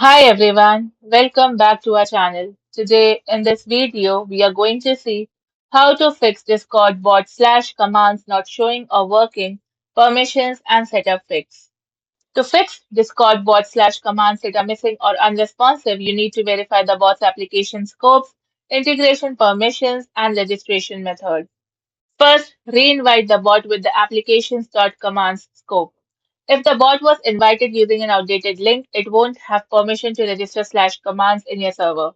Hi everyone, welcome back to our channel. Today in this video, we are going to see how to fix Discord bot slash commands not showing or working, permissions and setup fix. To fix Discord bot slash commands that are missing or unresponsive, you need to verify the bot's application scopes, integration permissions and registration methods. First, re-invite the bot with the applications.commands scope. If the bot was invited using an outdated link, it won't have permission to register slash commands in your server.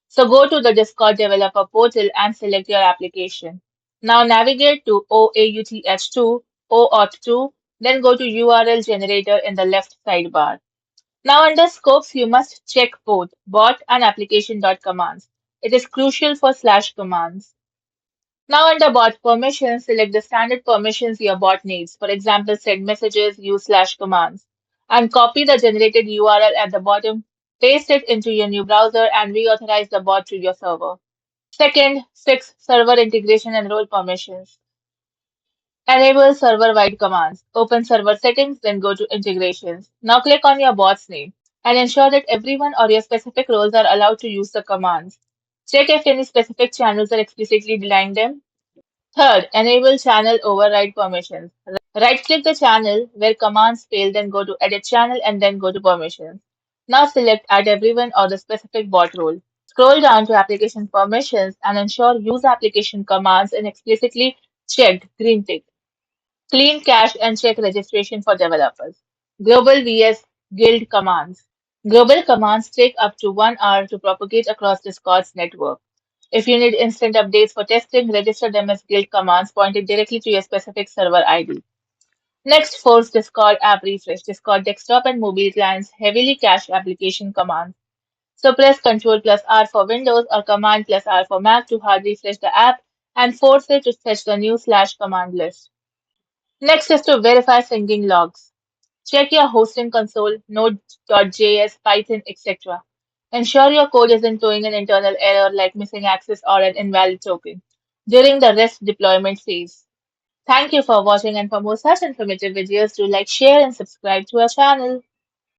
So go to the Discord developer portal and select your application. Now navigate to OAuth2, OAuth2, then go to URL generator in the left sidebar. Now under scopes, you must check both bot and application.commands. It is crucial for slash commands. Now under bot permissions, select the standard permissions your bot needs. For example, send messages, use slash commands. And copy the generated URL at the bottom, paste it into your new browser, and reauthorize the bot to your server. Second, fix server integration and role permissions. Enable server-wide commands. Open server settings, then go to integrations. Now click on your bot's name and ensure that everyone or your specific roles are allowed to use the commands. Check if any specific channels are explicitly defined them. Third, enable channel override permissions. Right-click the channel where commands fail, then go to Edit Channel and then go to Permissions. Now select Add Everyone or the specific bot role. Scroll down to Application Permissions and ensure Use Application Commands in explicitly checked green tick. Clean cache and check registration for developers. Global vs Guild commands. Global commands take up to 1 hour to propagate across Discord's network. If you need instant updates for testing, register them as Guild commands pointed directly to your specific server ID. Next, force Discord app refresh. Discord desktop and mobile clients heavily cache application commands. So press Ctrl plus R for Windows or Command plus R for Mac to hard refresh the app and force it to fetch the new slash command list. Next is to verify syncing logs. Check your hosting console, Node.js, Python, etc. Ensure your code isn't throwing an internal error like missing access or an invalid token during the REST deployment phase. Thank you for watching, and for more such informative videos, do like, share and subscribe to our channel.